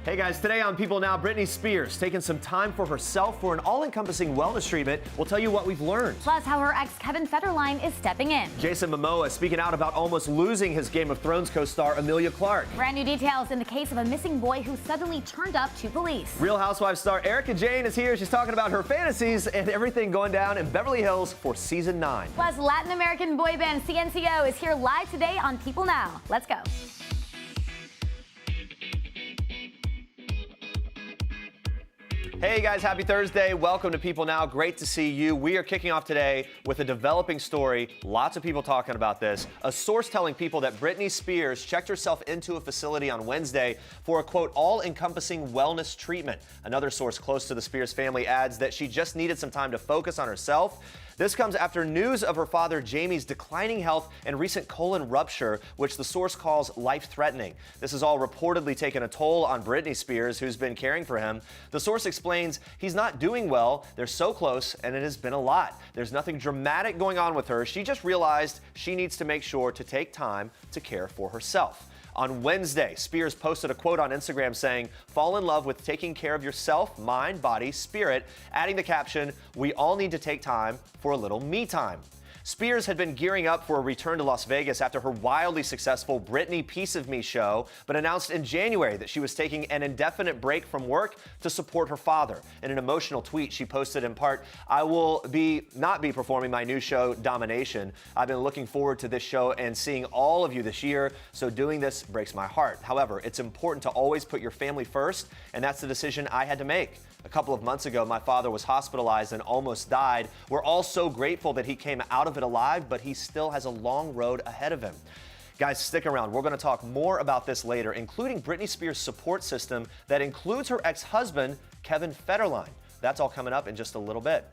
Hey guys, today on People Now, Britney Spears taking some time for herself for an all-encompassing wellness treatment. We'll tell you what we've learned. Plus, how her ex Kevin Federline is stepping in. Jason Momoa speaking out about almost losing his Game of Thrones co-star Emilia Clarke. Brand new details in the case of a missing boy who suddenly turned up to police. Real Housewives star Erika Jayne is here. She's talking about her fantasies and everything going down in Beverly Hills for season 9. Plus, Latin American boy band CNCO is here live today on People Now. Let's go. Hey guys, happy Thursday. Welcome to People Now. Great to see you. We are kicking off today with a developing story. Lots of people talking about this. A source telling people that Britney Spears checked herself into a facility on Wednesday for a, quote, all-encompassing wellness treatment. Another source close to the Spears family adds that she just needed some time to focus on herself. This comes after news of her father Jamie's declining health and recent colon rupture, which the source calls life-threatening. This has all reportedly taken a toll on Britney Spears, who's been caring for him. The source explains he's not doing well, they're so close, and it has been a lot. There's nothing dramatic going on with her. She just realized she needs to make sure to take time to care for herself. On Wednesday, Spears posted a quote on Instagram saying, "Fall in love with taking care of yourself, mind, body, spirit," adding the caption, "We all need to take time for a little me time." Spears had been gearing up for a return to Las Vegas after her wildly successful Britney Piece of Me show, but announced in January that she was taking an indefinite break from work to support her father. In an emotional tweet, she posted in part, "I will not be performing my new show, Domination. I've been looking forward to this show and seeing all of you this year, so doing this breaks my heart. However, it's important to always put your family first, and that's the decision I had to make. A couple of months ago, my father was hospitalized and almost died. We're all so grateful that he came out of it alive, but he still has a long road ahead of him." Guys, stick around. We're going to talk more about this later, including Britney Spears' support system that includes her ex-husband, Kevin Federline. That's all coming up in just a little bit.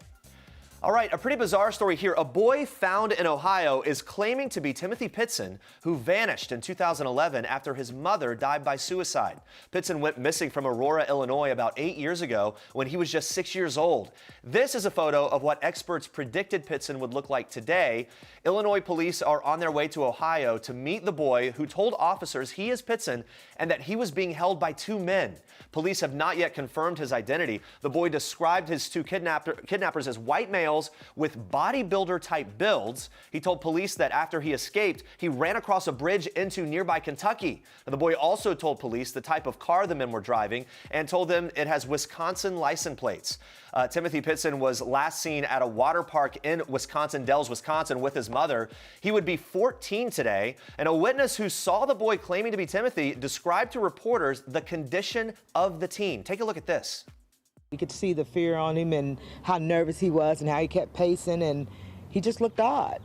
All right, a pretty bizarre story here. A boy found in Ohio is claiming to be Timothy Pitson, who vanished in 2011 after his mother died by suicide. Pitson went missing from Aurora, Illinois about 8 years ago when he was just 6 years old. This is a photo of what experts predicted Pitson would look like today. Illinois police are on their way to Ohio to meet the boy who told officers he is Pitson and that he was being held by 2 men. Police have not yet confirmed his identity. The boy described his 2 kidnappers as white males with bodybuilder-type builds. He told police that after he escaped, he ran across a bridge into nearby Kentucky. The boy also told police the type of car the men were driving and told them it has Wisconsin license plates. Timothy Pitson was last seen at a water park in Wisconsin, Dells, Wisconsin, with his mother. He would be 14 today, and a witness who saw the boy claiming to be Timothy described to reporters the condition of the teen. Take a look at this. You could see the fear on him and how nervous he was and how he kept pacing, and he just looked odd.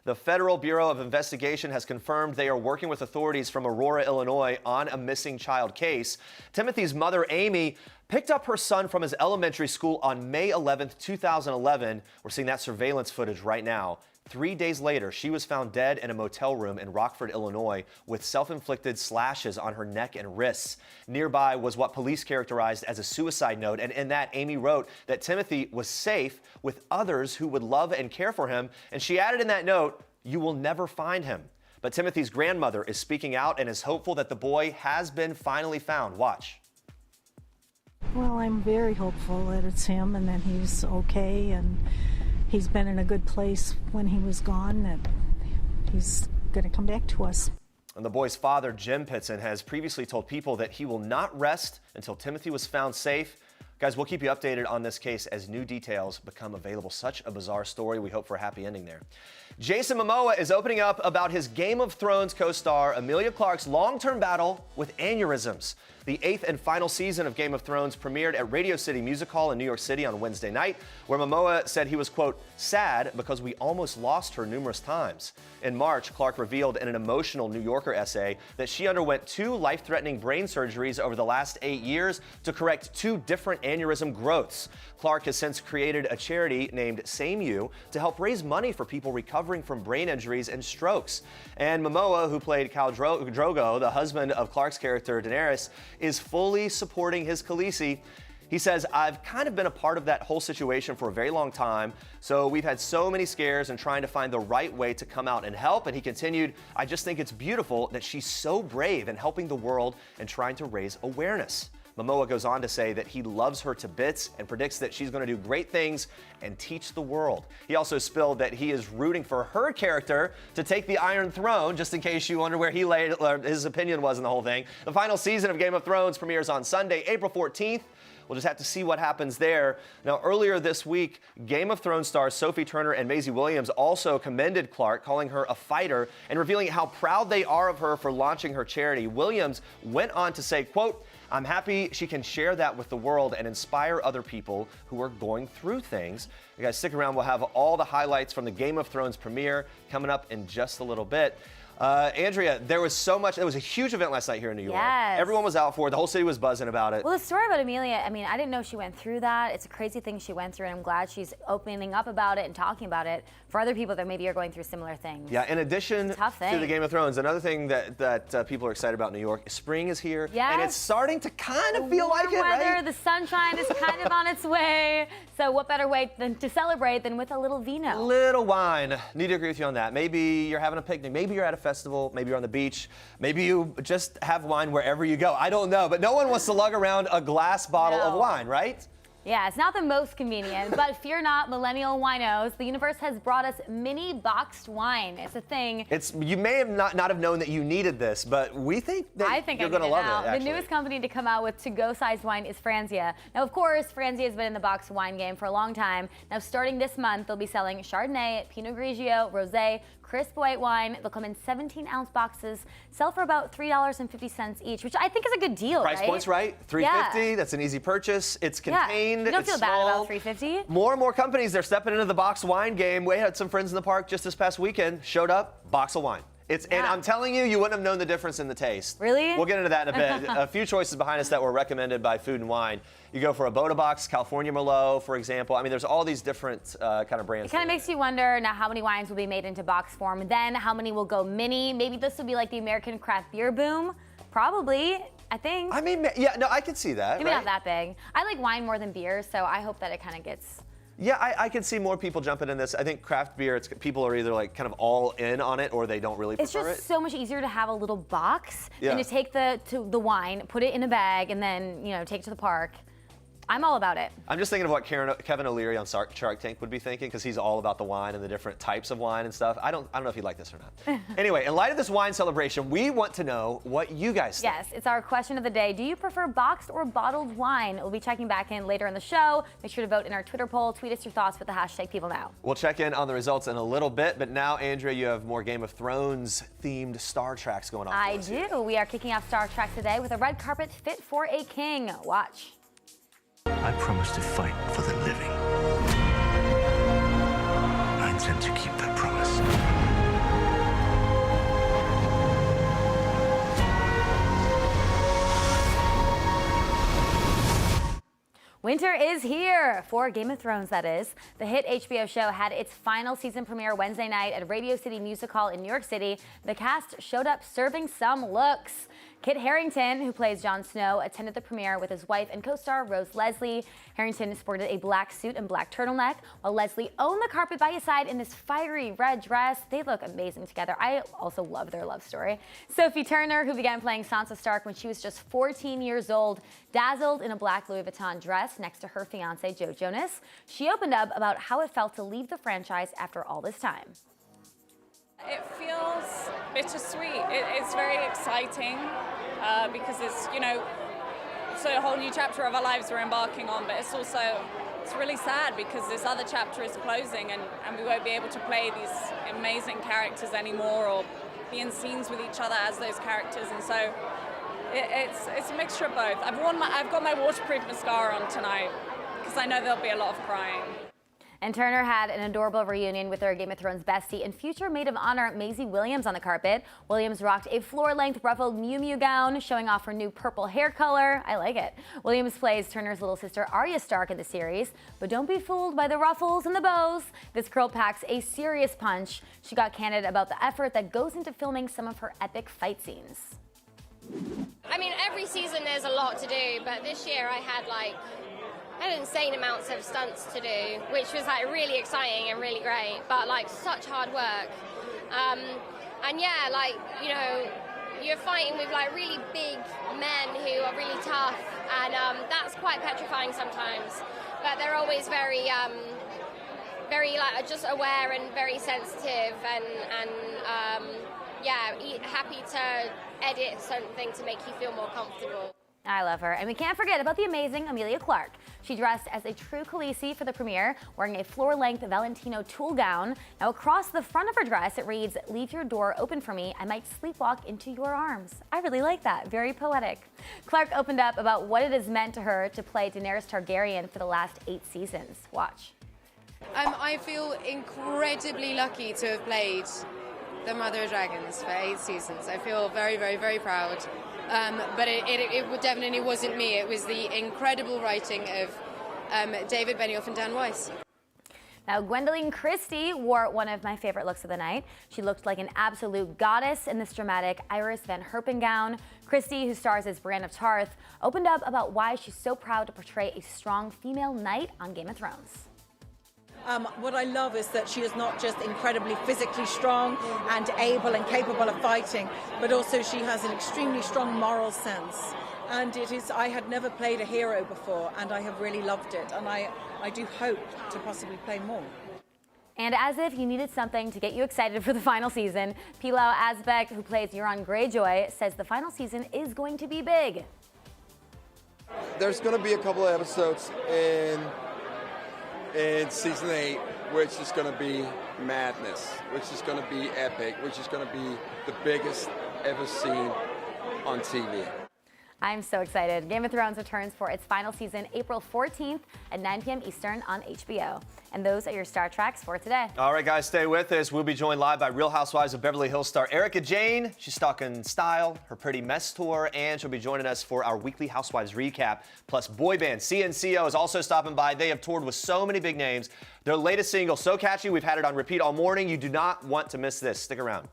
The Federal Bureau of Investigation has confirmed they are working with authorities from Aurora, Illinois on a missing child case. Timothy's mother, Amy, picked up her son from his elementary school on May 11th, 2011. We're seeing that surveillance footage right now. 3 days later, she was found dead in a motel room in Rockford, Illinois, with self-inflicted slashes on her neck and wrists. Nearby was what police characterized as a suicide note, and in that, Amy wrote that Timothy was safe with others who would love and care for him, and she added in that note, "You will never find him." But Timothy's grandmother is speaking out and is hopeful that the boy has been finally found. Watch. Well, I'm very hopeful that it's him and that he's okay and he's been in a good place when he was gone, that he's going to come back to us. And the boy's father, Jim Pitson, has previously told people that he will not rest until Timothy was found safe. Guys, we'll keep you updated on this case as new details become available. Such a bizarre story. We hope for a happy ending there. Jason Momoa is opening up about his Game of Thrones co-star Emilia Clarke's long-term battle with aneurysms. The 8th and final season of Game of Thrones premiered at Radio City Music Hall in New York City on Wednesday night, where Momoa said he was, quote, "sad because we almost lost her numerous times." In March, Clarke revealed in an emotional New Yorker essay that she underwent 2 life-threatening brain surgeries over the last 8 years to correct 2 different aneurysm growths. Clarke has since created a charity named Same You to help raise money for people recovering from brain injuries and strokes. And Momoa, who played Khal Drogo, the husband of Clarke's character Daenerys, is fully supporting his Khaleesi. He says, I've kind of been a part of that whole situation for a very long time, so we've had so many scares and trying to find the right way to come out and help. And he continued, I just think it's beautiful that she's so brave in helping the world and trying to raise awareness. Momoa goes on to say that he loves her to bits and predicts that she's going to do great things and teach the world. He also spilled that he is rooting for her character to take the Iron Throne, just in case you wonder where his opinion was in the whole thing. The final season of Game of Thrones premieres on Sunday, April 14th. We'll just have to see what happens there. Now, earlier this week, Game of Thrones stars Sophie Turner and Maisie Williams also commended Clarke, calling her a fighter and revealing how proud they are of her for launching her charity. Williams went on to say, quote, I'm happy she can share that with the world and inspire other people who are going through things. You guys stick around. We'll have all the highlights from the Game of Thrones premiere coming up in just a little bit. Andrea, there was a huge event last night here in New York. Yes. Everyone was out for it. The whole city was buzzing about it. Well, the story about Emilia, I mean, I didn't know she went through that. It's a crazy thing she went through, and I'm glad she's opening up about it and talking about it for other people that maybe are going through similar things. Yeah, in addition to the Game of Thrones, another thing that people are excited about in New York, spring is here. Yes. And it's starting to kind of feel like it, weather, right? The sunshine is kind of on its way. So what better way to celebrate than with a little vino? Little wine. Need to agree with you on that. Maybe you're having a picnic. Maybe you're at a festival. Maybe you're on the beach. Maybe you just have wine wherever you go. I don't know. But no one wants to lug around a glass bottle of wine, right? Yeah, it's not the most convenient, but fear not, millennial winos. The universe has brought us mini boxed wine. It's a thing. You may have not have known that you needed this, but we think that you're going to love it, actually. The newest company to come out with to-go sized wine is Franzia. Now, of course, Franzia has been in the boxed wine game for a long time. Now, starting this month, they'll be selling Chardonnay, Pinot Grigio, Rosé, crisp white wine. They'll come in 17-ounce boxes, sell for about $3.50 each, which I think is a good deal, Price point's right. $3.50. Yeah. That's an easy purchase. It's contained. You don't it's feel small. bad about $3.50. More and more companies, they're stepping into the box wine game. We had some friends in the park just this past weekend, showed up, box of wine. And I'm telling you, you wouldn't have known the difference in the taste. Really? We'll get into that in a bit. A few choices behind us that were recommended by Food and Wine. You go for a Boda box, California Merlot, for example. I mean, there's all these different kind of brands. It kind of makes you wonder now how many wines will be made into box form, then how many will go mini. Maybe this will be like the American craft beer boom. Probably, I think. I mean, yeah, no, I could see that. Maybe right? not that big. I like wine more than beer, so I hope that it kind of gets... Yeah, I can see more people jumping in this. I think craft beer, people are either like kind of all in on it or they don't really prefer it. It's just so much easier to have a little box than Yeah. to take the wine, put it in a bag, and then take it to the park. I'm all about it. I'm just thinking of what Kevin O'Leary on Shark Tank would be thinking, because he's all about the wine and the different types of wine and stuff. I don't know if he'd like this or not. Anyway, in light of this wine celebration, we want to know what you guys think. Yes, it's our question of the day. Do you prefer boxed or bottled wine? We'll be checking back in later in the show. Make sure to vote in our Twitter poll. Tweet us your thoughts with the hashtag PeopleNow. We'll check in on the results in a little bit, but now, Andrea, you have more Game of Thrones themed Star Treks going on. I do. We are kicking off Star Trek today with a red carpet fit for a king. Watch. I promise to fight for the living. I intend to keep that promise. Winter is here for Game of Thrones, that is. The hit HBO show had its final season premiere Wednesday night at Radio City Music Hall in New York City. The cast showed up serving some looks. Kit Harington, who plays Jon Snow, attended the premiere with his wife and co-star Rose Leslie. Harington sported a black suit and black turtleneck, while Leslie owned the carpet by his side in this fiery red dress. They look amazing together. I also love their love story. Sophie Turner, who began playing Sansa Stark when she was just 14 years old, dazzled in a black Louis Vuitton dress next to her fiance Joe Jonas. She opened up about how it felt to leave the franchise after all this time. It feels bittersweet. It's very exciting because it's a whole new chapter of our lives we're embarking on, but it's really sad because this other chapter is closing and we won't be able to play these amazing characters anymore or be in scenes with each other as those characters, and so it's a mixture of both. I've got my waterproof mascara on tonight because I know there'll be a lot of crying. And Turner had an adorable reunion with her Game of Thrones bestie and future maid of honor Maisie Williams on the carpet. Williams rocked a floor-length ruffled Miu Miu gown, showing off her new purple hair color. I like it. Williams plays Turner's little sister Arya Stark in the series, but don't be fooled by the ruffles and the bows. This girl packs a serious punch. She got candid about the effort that goes into filming some of her epic fight scenes. I mean, every season there's a lot to do, but this year I had had insane amounts of stunts to do, which was like really exciting and really great, but like such hard work. And yeah, like, you know, you're fighting with like really big men who are really tough, and that's quite petrifying sometimes. But they're always very like just aware and very sensitive, and yeah, happy to edit something to make you feel more comfortable. I love her. And we can't forget about the amazing Emilia Clarke. She dressed as a true Khaleesi for the premiere, wearing a floor-length Valentino tulle gown. Now, across the front of her dress, it reads, "Leave your door open for me. I might sleepwalk into your arms." I really like that. Very poetic. Clarke opened up about what it has meant to her to play Daenerys Targaryen for the last 8 seasons. Watch. I feel incredibly lucky to have played the Mother of Dragons for 8 seasons. I feel very, very, very proud. But it definitely wasn't me. It was the incredible writing of David Benioff and Dan Weiss. Now, Gwendoline Christie wore one of my favorite looks of the night. She looked like an absolute goddess in this dramatic Iris Van Herpen gown. Christie, who stars as Brienne of Tarth, opened up about why she's so proud to portray a strong female knight on Game of Thrones. What I love is that she is not just incredibly physically strong and able and capable of fighting, but also she has an extremely strong moral sense. And I had never played a hero before, and I have really loved it. And I do hope to possibly play more. And as if you needed something to get you excited for the final season, Pilar Asbeck, who plays Euron Greyjoy, says the final season is going to be big. There's going to be a couple of episodes in season 8, which is going to be madness, which is going to be epic, which is going to be the biggest ever seen on TV. I'm so excited. Game of Thrones returns for its final season April 14th at 9 p.m. Eastern on HBO. And those are your Star Treks for today. All right, guys, stay with us. We'll be joined live by Real Housewives of Beverly Hills star Erika Jayne. She's talking style, her pretty mess tour, and she'll be joining us for our weekly Housewives recap. Plus, boy band CNCO is also stopping by. They have toured with so many big names. Their latest single, so catchy, we've had it on repeat all morning. You do not want to miss this. Stick around.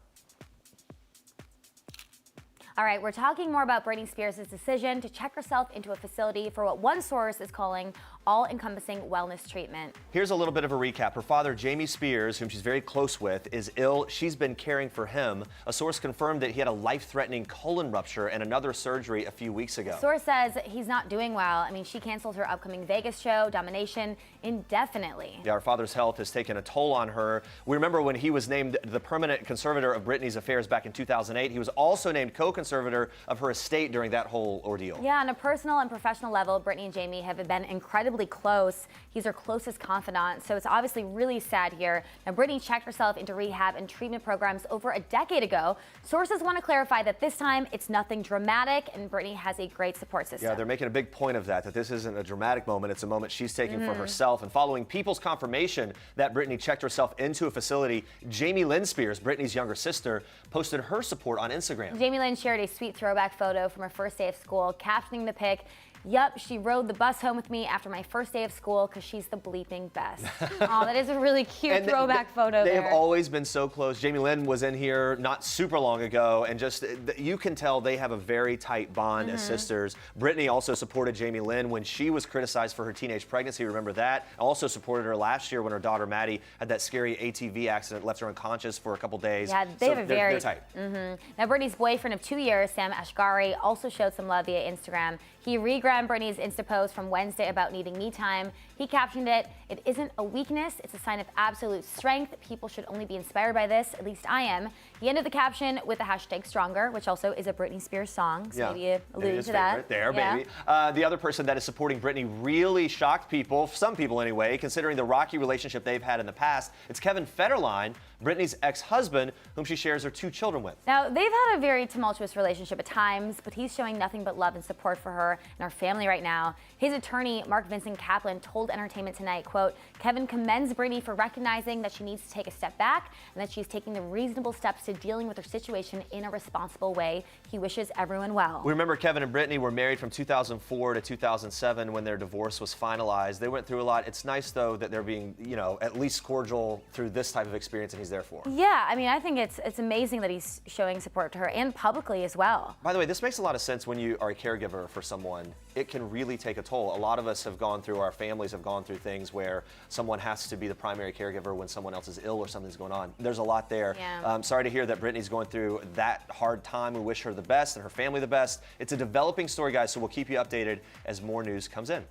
All right, we're talking more about Britney Spears' decision to check herself into a facility for what one source is calling all-encompassing wellness treatment. Here's a little bit of a recap. Her father, Jamie Spears, whom she's very close with, is ill. She's been caring for him. A source confirmed that he had a life-threatening colon rupture and another surgery a few weeks ago. The source says he's not doing well. I mean, she canceled her upcoming Vegas show, Domination, indefinitely. Yeah, her father's health has taken a toll on her. We remember when he was named the permanent conservator of Britney's affairs back in 2008. He was also named co-conservator of her estate during that whole ordeal. Yeah, on a personal and professional level, Britney and Jamie have been incredibly close. He's her closest confidant, so it's obviously really sad here. Now, Britney checked herself into rehab and treatment programs over a decade ago. Sources want to clarify that this time it's nothing dramatic, and Britney has a great support system. Yeah, they're making a big point of that this isn't a dramatic moment. It's a moment she's taking for herself. And following People's confirmation that Britney checked herself into a facility, Jamie Lynn Spears, Britney's younger sister, posted her support on Instagram. Jamie Lynn shared a sweet throwback photo from her first day of school, captioning the pic, "Yup, she rode the bus home with me after my first day of school because she's the bleeping best." Oh, that is a really cute throwback photo They there. have always been so close. Jamie Lynn was in here not super long ago, and just you can tell they have a very tight bond as sisters. Britney also supported Jamie Lynn when she was criticized for her teenage pregnancy. Remember that? Also supported her last year when her daughter Maddie had that scary ATV accident, left her unconscious for a couple days. Yeah, they have a very they're tight. Now, Britney's boyfriend of 2 years, Sam Ashgari, also showed some love via Instagram. He regrammed Britney's Insta post from Wednesday about needing me time. He captioned it, "It isn't a weakness, it's a sign of absolute strength. People should only be inspired by this, at least I am." He ended the caption with the hashtag Stronger, which also is a Britney Spears song, so maybe you alluded to that. There, yeah. baby. The other person that is supporting Britney really shocked people, some people anyway, considering the rocky relationship they've had in the past. It's Kevin Federline, Britney's ex-husband, whom she shares her 2 children with. Now, they've had a very tumultuous relationship at times, but he's showing nothing but love and support for her and her family right now. His attorney, Mark Vincent Kaplan, told Entertainment Tonight, quote, "Kevin commends Britney for recognizing that she needs to take a step back and that she's taking the reasonable steps to to dealing with their situation in a responsible way. He wishes everyone well. We remember Kevin and Britney were married from 2004 to 2007 when their divorce was finalized. They went through a lot. It's nice, though, that they're being, at least cordial through this type of experience, and he's there for her. Yeah, I mean, I think it's amazing that he's showing support to her and publicly as well. By the way, this makes a lot of sense when you are a caregiver for someone. It can really take a toll. A lot of us have gone through, our families have gone through things where someone has to be the primary caregiver when someone else is ill or something's going on. There's a lot there. Yeah. Sorry to hear that Britney's going through that hard time. We wish her the best and her family the best. It's a developing story, guys, so we'll keep you updated as more news comes in.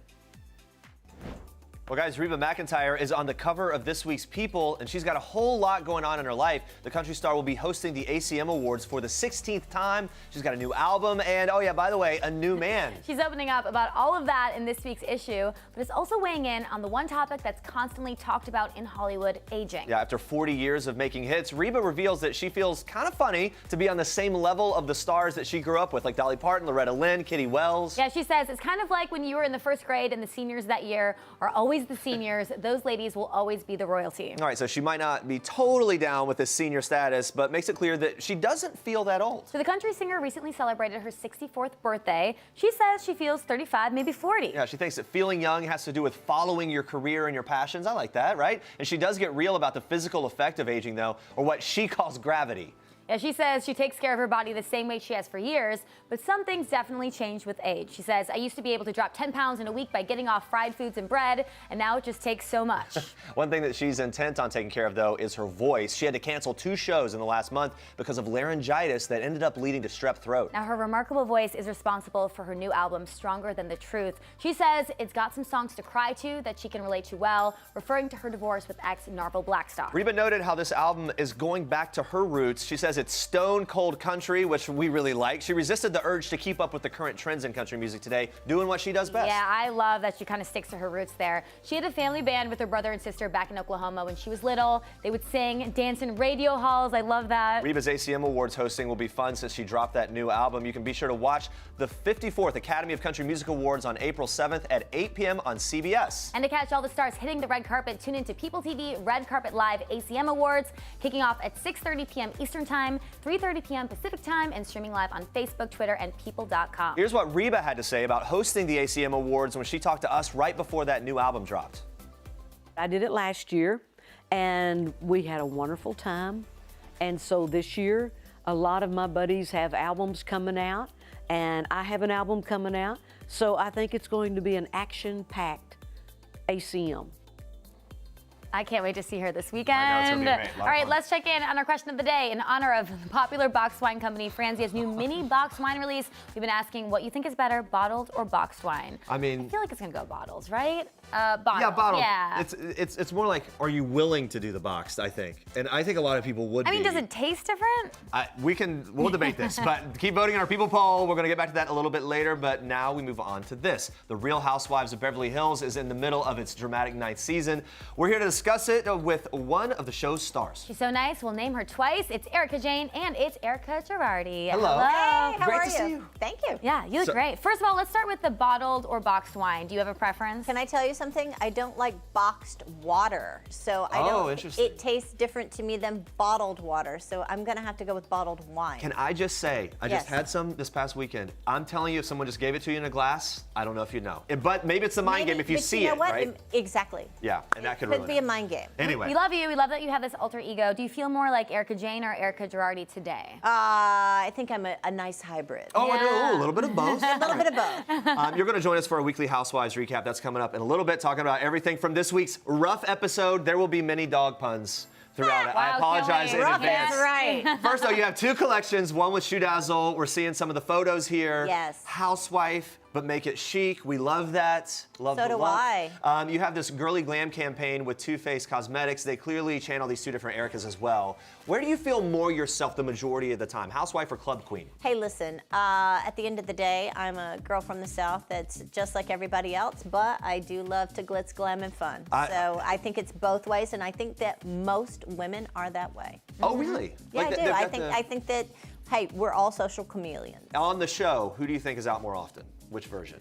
Well, guys, Reba McEntire is on the cover of this week's People, and she's got a whole lot going on in her life. The country star will be hosting the ACM Awards for the 16th time. She's got a new album, and oh yeah, by the way, a new man. She's opening up about all of that in this week's issue, but is also weighing in on the one topic that's constantly talked about in Hollywood, aging. Yeah, after 40 years of making hits, Reba reveals that she feels kind of funny to be on the same level of the stars that she grew up with, like Dolly Parton, Loretta Lynn, Kitty Wells. Yeah, she says it's kind of like when you were in the first grade and the seniors that year are always the seniors. Those ladies will always be the royalty. All right, so she might not be totally down with this senior status, but makes it clear that she doesn't feel that old. So the country singer recently celebrated her 64th birthday. She says she feels 35, maybe 40. Yeah, she thinks that feeling young has to do with following your career and your passions. I like that, right? And she does get real about the physical effect of aging, though, or what she calls gravity. Yeah, she says she takes care of her body the same way she has for years, but some things definitely change with age. She says, I used to be able to drop 10 pounds in a week by getting off fried foods and bread, and now it just takes so much. One thing that she's intent on taking care of, though, is her voice. She had to cancel 2 shows in the last month because of laryngitis that ended up leading to strep throat. Now, her remarkable voice is responsible for her new album, Stronger Than the Truth. She says it's got some songs to cry to that she can relate to well, referring to her divorce with ex Narvel Blackstock. Reba noted how this album is going back to her roots. She says it's stone cold country, which we really like. She resisted the urge to keep up with the current trends in country music today, doing what she does best. Yeah, I love that she kind of sticks to her roots there. She had a family band with her brother and sister back in Oklahoma when she was little. They would sing, dance in radio halls. I love that. Reba's ACM Awards hosting will be fun since she dropped that new album. You can be sure to watch the 54th Academy of Country Music Awards on April 7th at 8 p.m. on CBS. And to catch all the stars hitting the red carpet, tune into PeopleTV Red Carpet Live ACM Awards, kicking off at 6:30 p.m. Eastern Time, 3:30 p.m. Pacific Time, and streaming live on Facebook, Twitter, and People.com. Here's what Reba had to say about hosting the ACM Awards when she talked to us right before that new album dropped. I did it last year, and we had a wonderful time. And so this year, a lot of my buddies have albums coming out, and I have an album coming out. So I think it's going to be an action-packed ACM. I can't wait to see her this weekend. I know, it's gonna be great. All right, let's check in on our question of the day. In honor of popular boxed wine company Franzia's new mini boxed wine release, we've been asking what you think is better, bottled or boxed wine. I mean, I feel like it's gonna go bottles, right? Bottled. yeah, bottled. Yeah. It's more like, are you willing to do the boxed, I think. And I think a lot of people would I mean, be. does it taste different? We'll debate this, but keep voting in our People poll. We're gonna get back to that a little bit later, but now we move on to this. The Real Housewives of Beverly Hills is in the middle of its dramatic 9th season. We're here to discuss it with one of the show's stars. She's so nice, we'll name her twice. It's Erika Jayne and it's Erika Girardi. Hello. Hey, how Great are to you? see you. Thank you. Yeah, you look great. First of all, let's start with the bottled or boxed wine. Do you have a preference? Can I tell you something? I don't like boxed water, so I don't. Interesting. It tastes different to me than bottled water, so I'm gonna have to go with bottled wine. Can I just say, I just Yes. had some this past weekend. I'm telling you, if someone just gave it to you in a glass, I don't know if you'd know. But maybe it's a mind game if you but see you know it, what? right? Exactly. Yeah, and that could Could ruin be it. a mind game. Anyway. We love you. We love that you have this alter ego. Do you feel more like Erika Jayne or Erika Girardi today? I think I'm a nice hybrid. Oh, I do. A little bit of both. A little bit of both. You're going to join us for a weekly Housewives recap. That's coming up in a little bit, talking about everything from this week's rough episode. There will be many dog puns throughout it. I apologize in Rough, advance. that's right. First, though, you have 2 collections, one with Shoe Dazzle. We're seeing some of the photos here. Yes. Housewife, but make it chic. We love that. Love So the do look. I. You have this girly glam campaign with Too Faced Cosmetics. They clearly channel these 2 different Erikas as well. Where do you feel more yourself the majority of the time, housewife or club queen? Hey, listen, at the end of the day, I'm a girl from the South that's just like everybody else, but I do love to glitz, glam, and fun. So I think it's both ways, and I think that most women are that way. Oh, really? Yeah, Like I do. I think that, hey, we're all social chameleons. On the show, who do you think is out more often? Which version?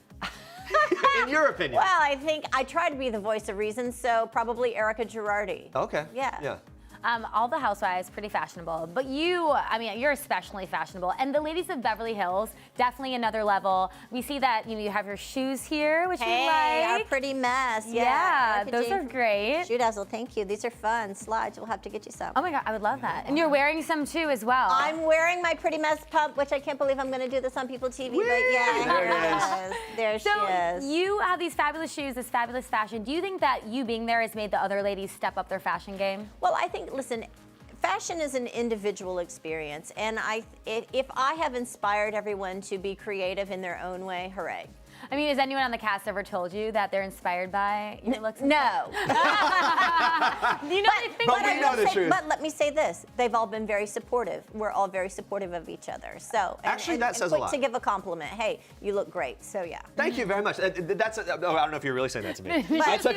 In your opinion. Well, I think I try to be the voice of reason, so probably Erika Girardi. Okay. Yeah. All the housewives, pretty fashionable. But you, I mean, you're especially fashionable. And the ladies of Beverly Hills, definitely another level. We see that, you know, you have your shoes here, which we like. Our pretty mess. Yeah, Erika those Jayne are great. Shoe Dazzle, thank you. These are fun. Slides, we'll have to get you some. Oh my God, I would love that. And you're wearing some too as well. I'm wearing my pretty mess pump, which I can't believe I'm going to do this on PeopleTV, but yeah, There it is. There she is. So you have these fabulous shoes, this fabulous fashion. Do you think that you being there has made the other ladies step up their fashion game? Well, I think, listen, fashion is an individual experience, and if I have inspired everyone to be creative in their own way, hooray. I mean, has anyone on the cast ever told you that they're inspired by your looks? No. You know, But let me say this: they've all been very supportive. We're all very supportive of each other. So actually, that says a lot. To give a compliment, hey, you look great. So yeah. Thank you very much. Oh, I don't know if you're really saying that to me. But, I took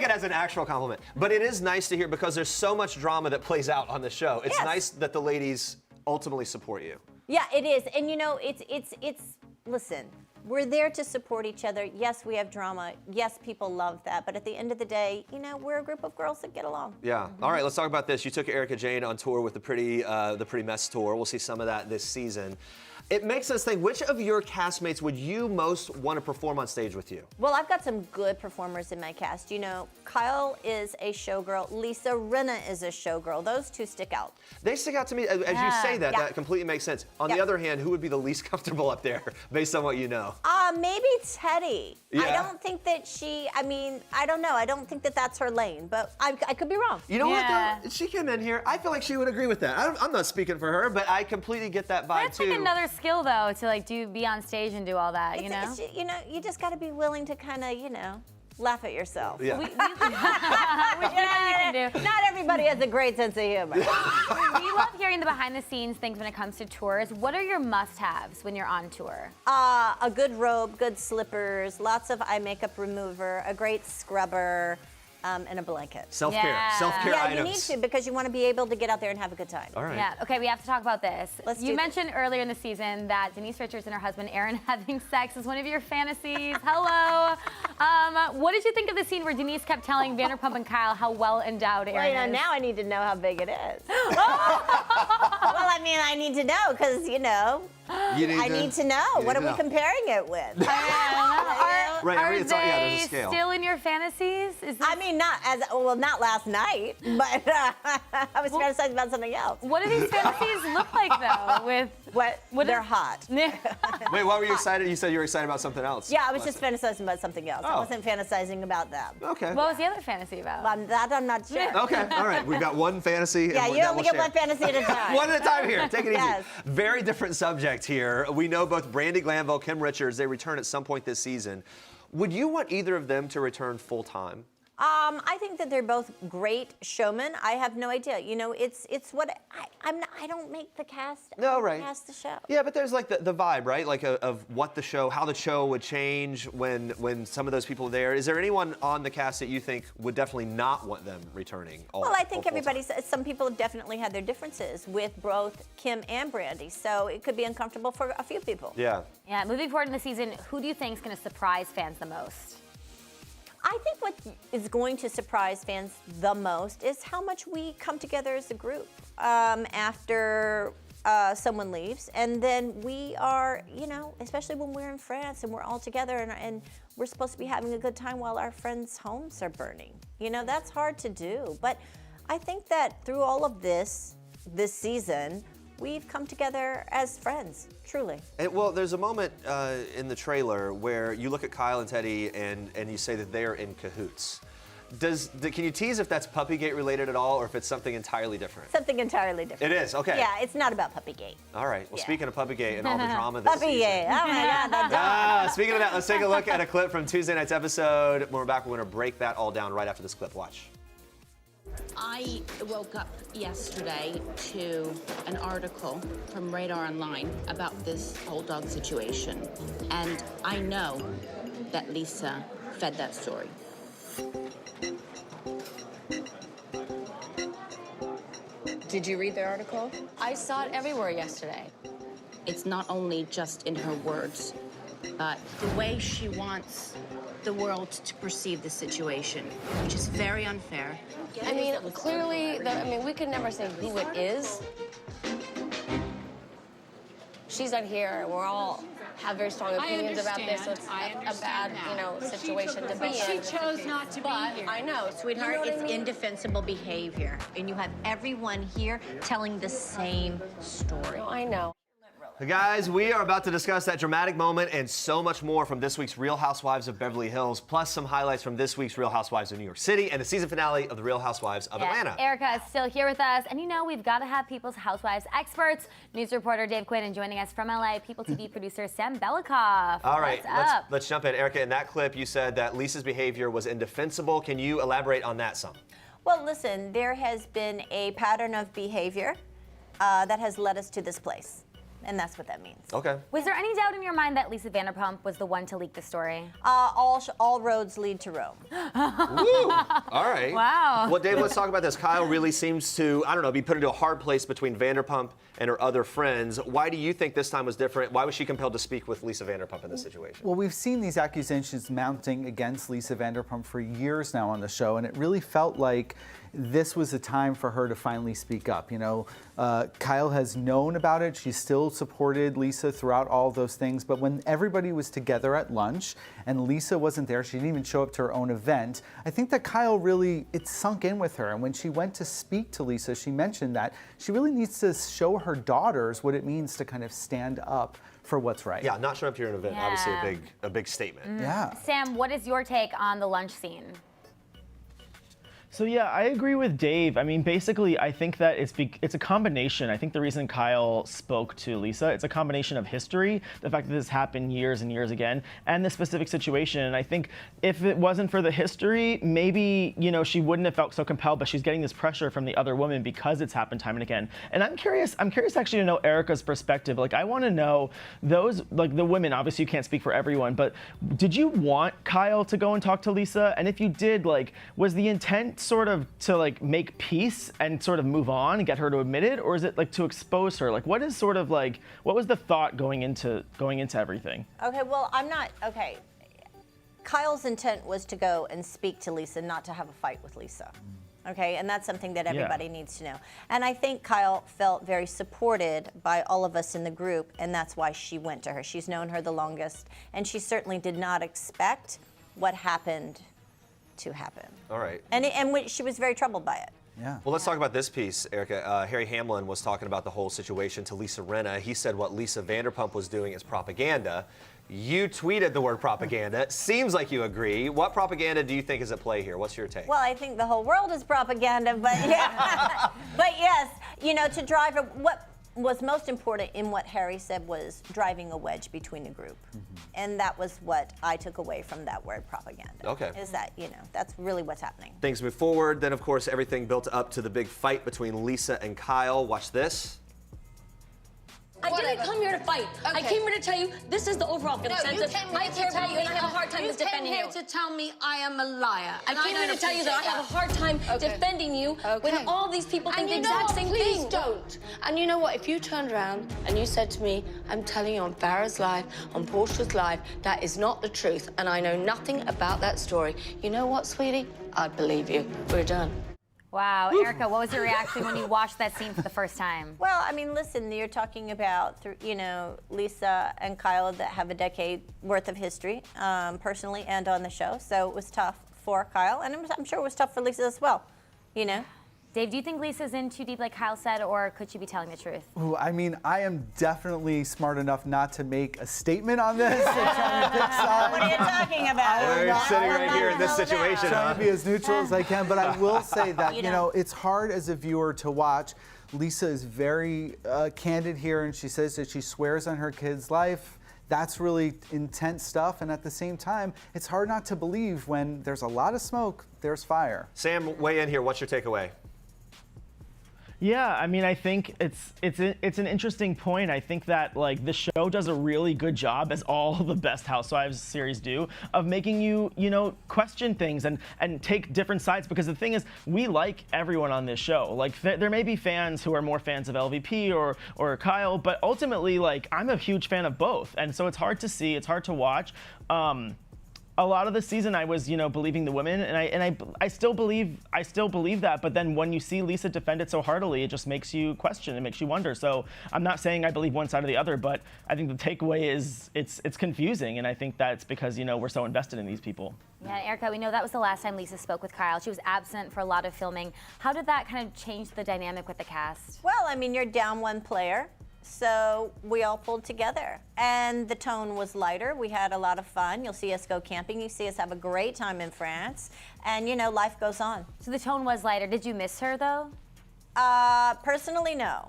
it as an actual compliment. But it is nice to hear because there's so much drama that plays out on the show. It's nice that the ladies ultimately support you. Yeah, it is, and you know, it's. Listen. We're there to support each other. Yes, we have drama. Yes, people love that. But at the end of the day, you know, we're a group of girls that get along. Yeah. All right, let's talk about this. You took Erika Jayne on tour with the Pretty Mess tour. We'll see some of that this season. It makes us think, which of your castmates would you most want to perform on stage with you? Well, I've got some good performers in my cast. You know, Kyle is a showgirl. Lisa Rinna is a showgirl. Those two stick out. They stick out to me. As you say that, that completely makes sense. On the other hand, who would be the least comfortable up there, based on what you know? Maybe Teddy. Yeah. I don't think that I don't know. I don't think that that's her lane, but I could be wrong. You know what, though? She came in here. I feel like she would agree with that. I'm not speaking for her, but I completely get that vibe, That's too. like another skill, though, to like be on stage and do all that, you know? You know, you just got to be willing to kind of, you know, laugh at yourself. Yeah. Which one you can do. Not everybody has a great sense of humor. We love hearing the behind-the-scenes things when it comes to tours. What are your must-haves when you're on tour? A good robe, good slippers, lots of eye makeup remover, a great scrubber, and a blanket. Self-care. Self-care items. Yeah, you need to because you want to be able to get out there and have a good time. All right. Yeah. Okay, we have to talk about this. You do mentioned earlier in the season that Denise Richards and her husband Aaron having sex is one of your fantasies. Hello. What did you think of the scene where Denise kept telling Vanderpump and Kyle how well endowed Aaron is? Well, now I need to know how big it is. Well, I mean, I need to know because, you know, I need to know. What are we comparing it with? Are there's a scale. Still in your fantasies? I mean, not last night, but I was fantasizing about something else. What do these fantasies look like, though? What they're hot. Wait, what were you excited? You said you were excited about something else. Yeah, I was just fantasizing about something else. I wasn't fantasizing about them. Okay. What was the other fantasy about? That I'm not sure. Okay, all right. We've got one fantasy. Yeah, you only get one fantasy at a time. One at a time here. Take it Yes. easy. Very different subject here. We know both Brandi Glanville, Kim Richards, they return at some point this season. Would you want either of them to return full time? I think that they're both great showmen. I have no idea. You know, it's what I don't make the cast. No, right. Cast the show. Yeah, but there's like the vibe, right? Like of what the show, how the show would change when some of those people are there. Is there anyone on the cast that you think would definitely not want them returning? Well, I think some people have definitely had their differences with both Kim and Brandi, so it could be uncomfortable for a few people. Yeah. Yeah, moving forward in the season, who do you think is going to surprise fans the most? I think what is going to surprise fans the most is how much we come together as a group after someone leaves. And then we are, you know, especially when we're in France and we're all together and we're supposed to be having a good time while our friends' homes are burning. You know, that's hard to do. But I think that through all of this season, we've come together as friends, truly. Well, there's a moment in the trailer where you look at Kyle and Teddy and you say that they're in cahoots. Can you tease if that's Puppygate related at all or if it's something entirely different? Something entirely different. It is, okay. Yeah, it's not about Puppygate. All right, well, speaking of Puppygate and all the drama this season. Puppygate, oh my God, that dog. Speaking of that, let's take a look at a clip from Tuesday night's episode. When we're back, we're gonna break that all down right after this clip. Watch. I woke up yesterday to an article from Radar Online about this whole dog situation. And I know that Lisa fed that story. Did you read the article? I saw it everywhere yesterday. It's not only just in her words, but the way she wants the world to perceive the situation, which is very unfair. I mean, clearly, we could never say who it is. She's not here. We're all have very strong opinions about this, so it's a bad, situation to be in. But she chose not to be here. I know, Sweetheart, what I it's mean? indefensible behavior, and you have everyone here telling the same story. No, I know. Guys, we are about to discuss that dramatic moment and so much more from this week's Real Housewives of Beverly Hills, plus some highlights from this week's Real Housewives of New York City and the season finale of the Real Housewives of Atlanta. Erika is still here with us, and we've got to have People's Housewives experts, news reporter Dave Quinn, and joining us from LA, People TV producer Sam Belikoff. All right, What's up? let's jump in. Erika, in that clip, you said that Lisa's behavior was indefensible. Can you elaborate on that some? Well, listen, there has been a pattern of behavior that has led us to this place. And that's what that means. Okay. Was there any doubt in your mind that Lisa Vanderpump was the one to leak the story? All roads lead to Rome. All right. Wow. Well, Dave, let's talk about this. Kyle really seems to, be put into a hard place between Vanderpump and her other friends. Why do you think this time was different? Why was she compelled to speak with Lisa Vanderpump in this situation? Well, we've seen these accusations mounting against Lisa Vanderpump for years now on the show, and it really felt like this was a time for her to finally speak up. Kyle has known about it. She still supported Lisa throughout all those things. But when everybody was together at lunch and Lisa wasn't there, she didn't even show up to her own event, I think that Kyle really, it sunk in with her. And when she went to speak to Lisa, she mentioned that she really needs to show her daughters what it means to kind of stand up for what's right. Yeah, not showing up to your event, obviously a big statement. Yeah. Sam, what is your take on the lunch scene? So yeah, I agree with Dave. Basically, I think that it's a combination. I think the reason Kyle spoke to Lisa, it's a combination of history, the fact that this happened years and years again, and the specific situation. And I think if it wasn't for the history, maybe, she wouldn't have felt so compelled, but she's getting this pressure from the other women because it's happened time and again. And I'm curious actually to know Erika's perspective. I want to know those, the women, obviously you can't speak for everyone, but did you want Kyle to go and talk to Lisa? And if you did, was the intent sort of to make peace and sort of move on and get her to admit it, or is it to expose her? What is sort of what was the thought going into everything? Okay, well, okay. Kyle's intent was to go and speak to Lisa, not to have a fight with Lisa. Okay, and that's something that everybody needs to know. And I think Kyle felt very supported by all of us in the group, and that's why she went to her. She's known her the longest, and she certainly did not expect what happened to happen. All right. And she was very troubled by it. Yeah. Well, let's talk about this piece, Erika. Harry Hamlin was talking about the whole situation to Lisa Rinna. He said what Lisa Vanderpump was doing is propaganda. You tweeted the word propaganda. Seems like you agree. What propaganda do you think is at play here? What's your take? Well, I think the whole world is propaganda, but yeah. But yes, to drive what was most important in what Harry said was driving a wedge between the group. And that was what I took away from that word propaganda. Okay. Is that, that's really what's happening. Things move forward. Then, of course, everything built up to the big fight between Lisa and Kyle. Watch this. I didn't come here to fight. Okay. I came here to tell you this is the overall consensus. I care about you and I have a hard time defending you. You came here to tell me I am a liar. I came here to tell you that I have a hard time defending you when all these people think the exact same Please thing. don't. And you know what? If you turned around and you said to me, I'm telling you on Farrah's live, on Portia's live, that is not the truth, and I know nothing about that story, you know what, sweetie? I'd believe you. We're done. Wow, Erika, what was your reaction when you watched that scene for the first time? Well, listen, you're talking about, Lisa and Kyle that have a decade worth of history, personally and on the show. So it was tough for Kyle, and I'm sure it was tough for Lisa as well, Dave, do you think Lisa's in too deep like Kyle said, or could she be telling the truth? Ooh, I am definitely smart enough not to make a statement on this. What are you talking about? We're sitting right here in this situation. Trying to be as neutral as I can, but I will say that, it's hard as a viewer to watch. Lisa is very candid here, and she says that she swears on her kid's life. That's really intense stuff, and at the same time, it's hard not to believe when there's a lot of smoke, there's fire. Sam, weigh in here. What's your takeaway? Yeah, I mean, I think it's an interesting point. I think that like the show does a really good job, as all the best Housewives series do, of making you question things and take different sides. Because the thing is, we like everyone on this show. Like there may be fans who are more fans of LVP or Kyle, but ultimately, like I'm a huge fan of both, and so it's hard to see, it's hard to watch. A lot of the season I was, believing the women, and I still believe that. But then when you see Lisa defend it so heartily, it just makes you question, it makes you wonder. So I'm not saying I believe one side or the other, but I think the takeaway is it's confusing, and I think that's because we're so invested in these people. Yeah, Erika, we know that was the last time Lisa spoke with Kyle. She was absent for a lot of filming. How did that kind of change the dynamic with the cast? Well, I mean, you're down one player. So we all pulled together, and the tone was lighter. We had a lot of fun. You'll see us go camping. You see us have a great time in France, and life goes on. So the tone was lighter. Did you miss her though? Personally, no.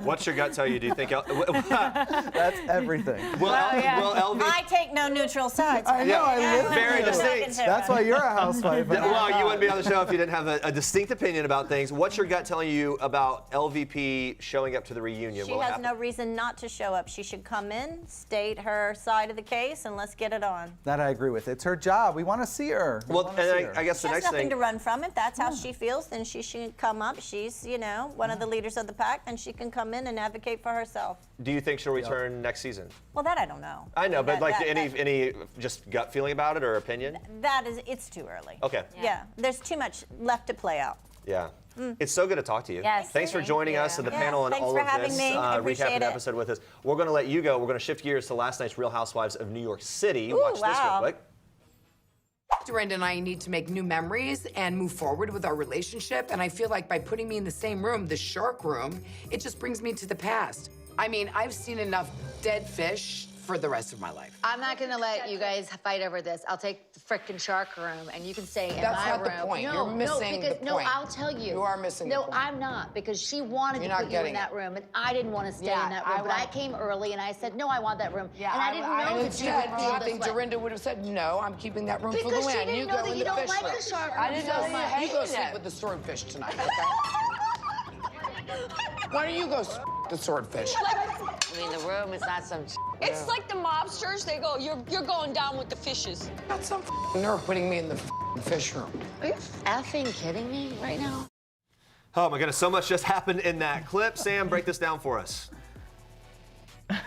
What's your gut tell you? Do you think that's everything? Will LV? I take no neutral sides. I know. I live very distinct. That's why you're a housewife. Well, you wouldn't be on the show if you didn't have a distinct opinion about things. What's your gut telling you about LVP showing up to the reunion? She has no reason not to show up. She should come in, state her side of the case, and let's get it on. That I agree with. It's her job. We want to see her. I guess the she has next nothing thing to run from. If that's how she feels, then she should come up. She's, one of the leaders of the pack, then she can come in and advocate for herself. Do you think she'll return next season? Well, that I don't know. I know, but any just gut feeling about it or opinion? It's too early. Okay. Yeah, there's too much left to play out. Yeah. It's so good to talk to you. Yes. Thanks for joining us and the panel and all of this. Recapping the episode with us. We're going to let you go. We're going to shift gears to last night's Real Housewives of New York City. Ooh, Watch this real quick. Dorinda and I need to make new memories and move forward with our relationship. And I feel like by putting me in the same room, the shark room, it just brings me to the past. I mean, I've seen enough dead fish for the rest of my life. I'm not gonna let you guys fight over this. I'll take the frickin' shark room, and you can stay in my room. That's not the point. You're missing the point. No, I'll tell you. You are missing the point. No, I'm not, because she wanted to put you in that room, and I didn't want to stay in that room. But I came early, and I said, no, I want that room. And I didn't know that you would feel I this think way. Dorinda would have said, no, I'm keeping that room for Because Luann. she didn't know that you don't like the shark room. I didn't know you go sleep with the swordfish tonight, okay? Why don't you go the swordfish? I mean, the room is not some. It's like the mobsters. They go, you're going down with the fishes. Got some nerve putting me in the fish room. Are you effing kidding me right now? Oh my goodness, so much just happened in that clip. Sam, break this down for us.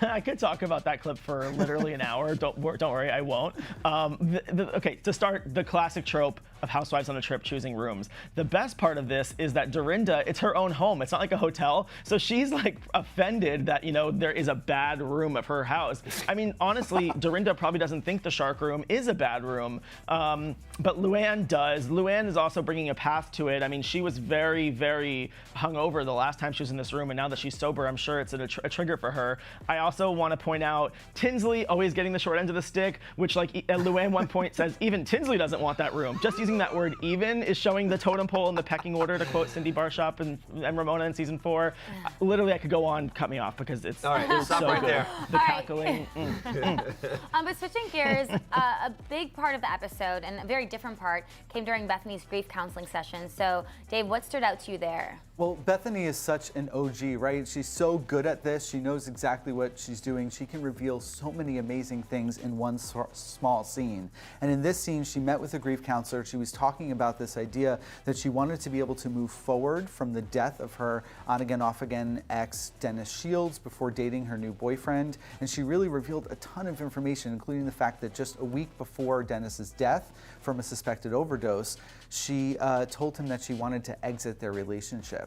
I could talk about that clip for literally an hour. Don't worry, I won't. Okay, to start, the classic trope of housewives on a trip choosing rooms. The best part of this is that Dorinda, it's her own home. It's not like a hotel. So she's like offended that, there is a bad room of her house. I mean, honestly, Dorinda probably doesn't think the shark room is a bad room. But Luann does. Luann is also bringing a path to it. I mean, she was very, very hungover the last time she was in this room. And now that she's sober, I'm sure it's a trigger for her. I also want to point out Tinsley always getting the short end of the stick, which Luann one point says even Tinsley doesn't want that room. Just using that word even is showing the totem pole in the pecking order, to quote Cindy Barshop and Ramona in season 4. Literally, I could go on, cut me off, because it's, all right, it's stop so right good. there. The cackling. But switching gears, a big part of the episode, and a very different part, came during Bethany's grief counseling session. So, Dave, what stood out to you there? Well, Bethany is such an OG, right? She's so good at this. She knows exactly what she's doing. She can reveal so many amazing things in one small scene. And in this scene, she met with a grief counselor. She was talking about this idea that she wanted to be able to move forward from the death of her on-again, off-again ex, Dennis Shields, before dating her new boyfriend. And she really revealed a ton of information, including the fact that just a week before Dennis's death from a suspected overdose, she told him that she wanted to exit their relationship.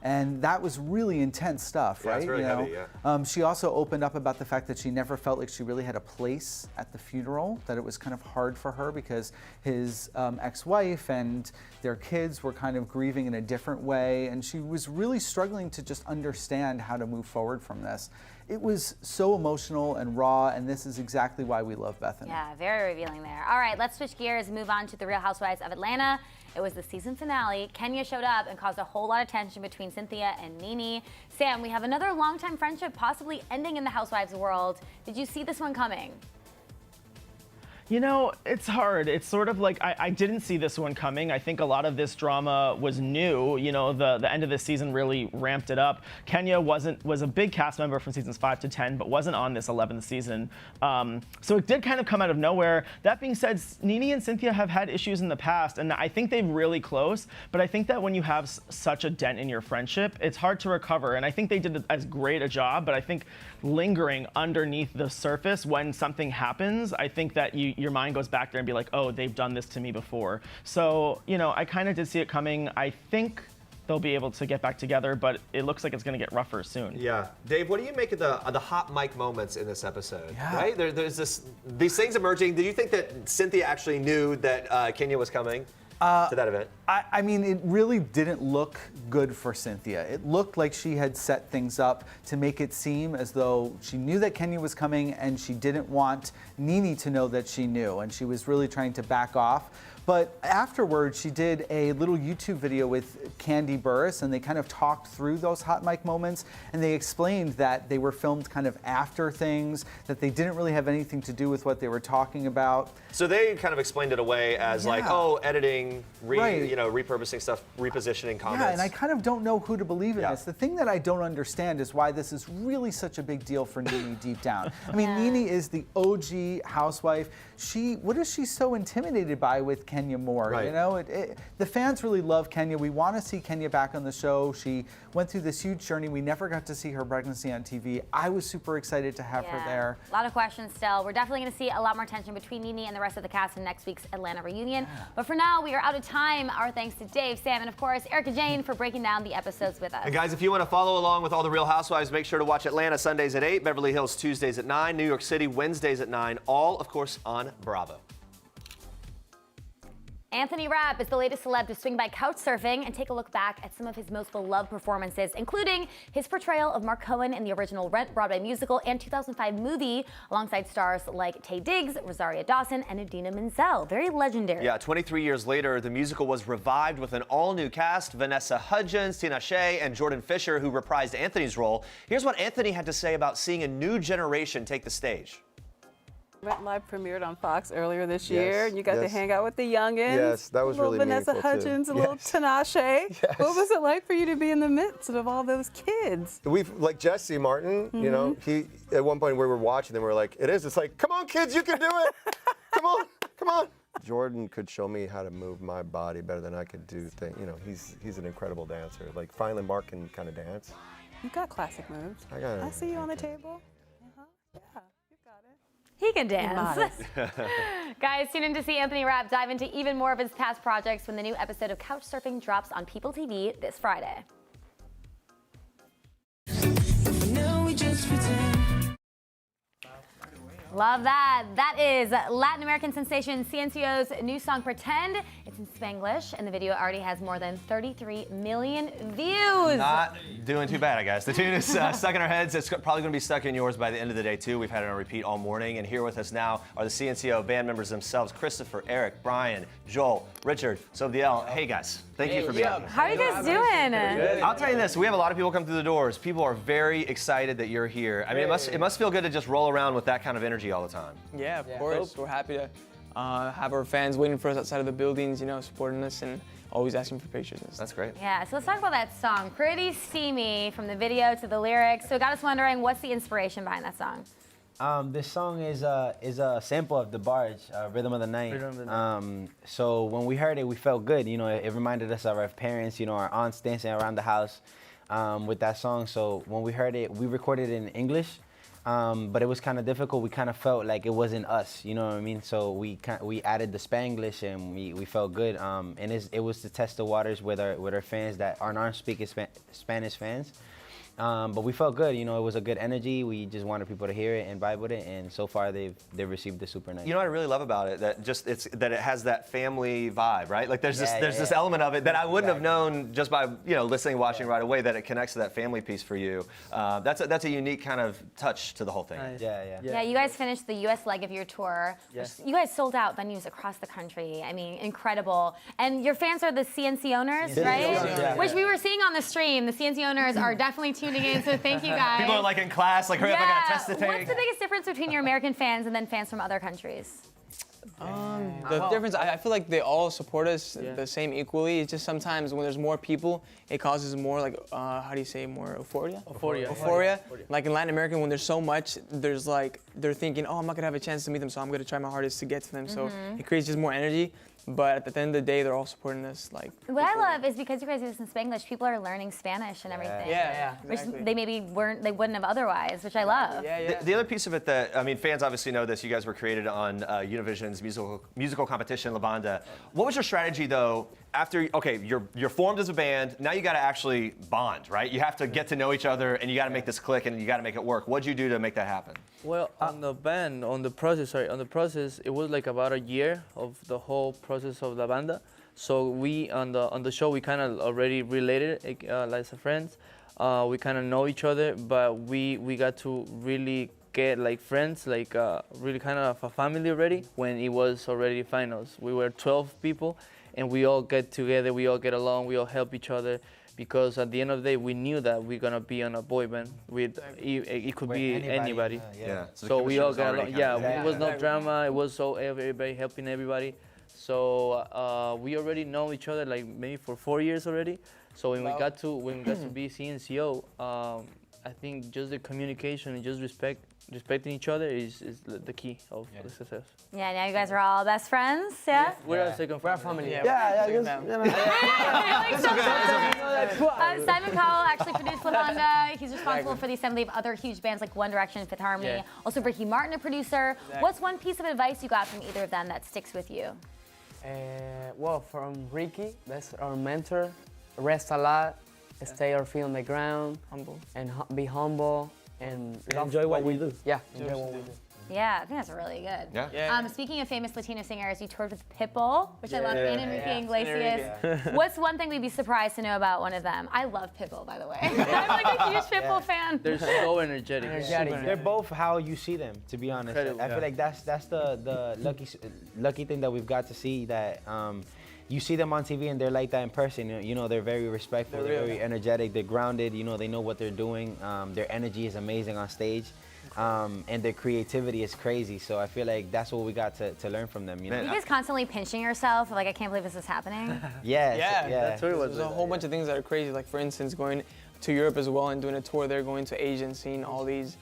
And that was really intense stuff, right? That's really heavy, yeah. She also opened up about the fact that she never felt like she really had a place at the funeral, that it was kind of hard for her because his ex-wife and their kids were kind of grieving in a different way, and she was really struggling to just understand how to move forward from this. It was so emotional and raw, and this is exactly why we love Bethany. Yeah, very revealing there. All right, let's switch gears and move on to the Real Housewives of Atlanta. It was the season finale. Kenya showed up and caused a whole lot of tension between Cynthia and Nene. Sam, we have another longtime friendship possibly ending in the Housewives world. Did you see this one coming? You know, it's hard. It's sort of like I didn't see this one coming. I think a lot of this drama was new. You know, the end of this season really ramped it up. Kenya was a big cast member from seasons 5 to 10, but wasn't on this 11th season. So it did kind of come out of nowhere. That being said, Nene and Cynthia have had issues in the past, and I think they're really close. But I think that when you have such a dent in your friendship, it's hard to recover. And I think they did as great a job. But I think lingering underneath the surface when something happens, I think that your mind goes back there and be like, oh, they've done this to me before. So, you know, I kind of did see it coming. I think they'll be able to get back together, but it looks like it's going to get rougher soon. Yeah. Dave, what do you make of the hot mic moments in this episode? Yeah. Right? There's these things emerging. Did you think that Cynthia actually knew that Kenya was coming to that event? I mean, it really didn't look good for Cynthia. It looked like she had set things up to make it seem as though she knew that Kenya was coming and she didn't want Nene to know that she knew, and she was really trying to back off. But afterwards, she did a little YouTube video with Candy Burris, and they kind of talked through those hot mic moments, and they explained that they were filmed kind of after things, that they didn't really have anything to do with what they were talking about. So they kind of explained it away as like, oh, editing, Right. you know, repurposing stuff, repositioning comments. Yeah, and I kind of don't know who to believe in this. The thing that I don't understand is why this is really such a big deal for Nene deep down. I mean, Nene is the OG housewife. What is she so intimidated by with Kenya Moore? Right. You know, the fans really love Kenya. We want to see Kenya back on the show. She went through this huge journey. We never got to see her pregnancy on TV. I was super excited to have her there. A lot of questions still. We're definitely going to see a lot more tension between Nene and the rest of the cast in next week's Atlanta reunion. But for now, we are out of time. Our thanks to Dave, Sam, and of course, Erika Jayne for breaking down the episodes with us. And guys, if you want to follow along with all the Real Housewives, make sure to watch Atlanta Sundays at 8, Beverly Hills Tuesdays at 9, New York City Wednesdays at 9, all, of course, on Bravo. Anthony Rapp is the latest celeb to swing by couch surfing and take a look back at some of his most beloved performances, including his portrayal of Mark Cohen in the original Rent Broadway musical and 2005 movie, alongside stars like Taye Diggs, Rosario Dawson, and Idina Menzel. Very legendary. Yeah, 23 years later, the musical was revived with an all-new cast: Vanessa Hudgens, Tina Shea, and Jordan Fisher, who reprised Anthony's role. Here's what Anthony had to say about seeing a new generation take the stage. Rent Live premiered on Fox earlier this year. You got to hang out with the youngins. Yes, that was really Vanessa meaningful Hudgens, too. a little Tinashe. What was it like for you to be in the midst of all those kids? We've, like Jesse Martin, you know, he, at one point we were watching them, we were like, it's like, come on kids, you can do it. Come on, come on. Jordan could show me how to move my body better than I could do things. You know, he's an incredible dancer. Like, finally Mark can kind of dance. You got classic moves. I see you on the table. Yeah. He can dance. Guys, tune in to see Anthony Rapp dive into even more of his past projects when the new episode of Couch Surfing drops on PeopleTV this Friday. Love that. That is Latin American sensation CNCO's new song, Pretend. It's in Spanglish, and the video already has more than 33 million views. Not doing too bad, I guess. The tune is stuck in our heads. It's probably going to be stuck in yours by the end of the day, too. We've had it on repeat all morning. And here with us now are the CNCO band members themselves: Christopher, Eric, Brian, Joel, Richard, Sobdiel. Hey, guys. Thank you for being here. How are you guys doing? I'll tell you this. We have a lot of people come through the doors. People are very excited that you're here. I mean, it must feel good to just roll around with that kind of energy all the time. Yeah, of course. We're happy to have our fans waiting for us outside of the buildings, you know, supporting us and always asking for pictures and stuff. That's great. Yeah, so let's talk about that song, Pretty Steamy, from the video to the lyrics. So it got us wondering, what's the inspiration behind that song? This song is a sample of the Barge, Rhythm of the Night. So when we heard it, we felt good. You know, it reminded us of our parents, you know, our aunts dancing around the house with that song. So when we heard it, we recorded it in English, but it was kind of difficult. We kind of felt like it wasn't us, you know what I mean? So we added the Spanglish, and we felt good. And it was to test the waters with our fans that aren't speaking Spanish fans. But we felt good, you know, it was a good energy. We just wanted people to hear it and vibe with it, and so far they've received it super nice. You know what I really love about it? That it has that family vibe, right? Like there's this element of it that I wouldn't have known just by listening, watching right away, that it connects to that family piece for you. That's a unique kind of touch to the whole thing. Nice. Yeah, you guys finished the U.S. leg of your tour. Yes. You guys sold out venues across the country. I mean, incredible. And your fans are the CNC owners, right? Yeah. Which we were seeing on the stream. The CNC owners are definitely tuning in, so thank you guys. People are like in class, like, hurry up, I gotta test the tape. What's the biggest difference between your American fans and then fans from other countries? The difference, I feel like they all support us the same equally. It's just sometimes when there's more people, it causes more like, how do you say, more euphoria? Euphoria. Like in Latin America, when there's so much, there's like, they're thinking, oh, I'm not gonna have a chance to meet them, so I'm gonna try my hardest to get to them. So it creates just more energy. But at the end of the day, they're all supporting us. Like what I love is because you guys do this in Spanglish, people are learning Spanish and everything. Yeah, which exactly. they maybe they wouldn't have otherwise, which I love. The other piece of it that, I mean, fans obviously know this, you guys were created on Univision's musical competition, La Banda. What was your strategy though, after, okay, you're formed as a band, now you gotta actually bond, right? You have to get to know each other and you gotta make this click and you gotta make it work. What'd you do to make that happen? Well, on the process, it was like about a year of the whole process of La Banda. So we, on the show, we kind of already related, like as friends. We kind of know each other, but we got to really get like friends, like really kind of a family already when it was already finals. We were 12 people, and we all get together, we all get along, we all help each other. Because at the end of the day, we knew that we're gonna be on a boy band. It could be anybody. So we all got along. Yeah, it was no drama. It was so everybody helping everybody. So we already know each other like maybe for 4 years already. So when we got to be CNCO, I think just the communication and just respecting each other is the key of the success. Yeah, now you guys are all best friends, yeah? We're a second family. Simon Cowell actually produced La Banda. He's responsible for the assembly of other huge bands like One Direction and Fifth Harmony. Yeah. Also Ricky Martin, a producer. What's one piece of advice you got from either of them that sticks with you? Well, from Ricky, that's our mentor. Rest a lot, stay our feet on the ground, and be humble, and enjoy what we do. Yeah, enjoy what we do. Yeah, I think that's really good. Yeah. Speaking of famous Latino singers, you toured with Pitbull, which I love, and Enrique Iglesias. What's one thing we'd be surprised to know about one of them? I love Pitbull, by the way. I'm like a huge Pitbull fan. They're so energetic. They're both how you see them, to be honest. Incredible. I feel like that's the lucky thing that we've got to see, that you see them on TV and they're like that in person. You know, they're very respectful, they're very energetic, they're grounded, you know, they know what they're doing. Their energy is amazing on stage. And their creativity is crazy, so I feel like that's what we got to learn from them. You know, you guys constantly pinching yourself, like I can't believe this is happening. That's what it was. There's a whole bunch of things that are crazy. Like for instance, going to Europe as well and doing a tour there, going to Asia and seeing all these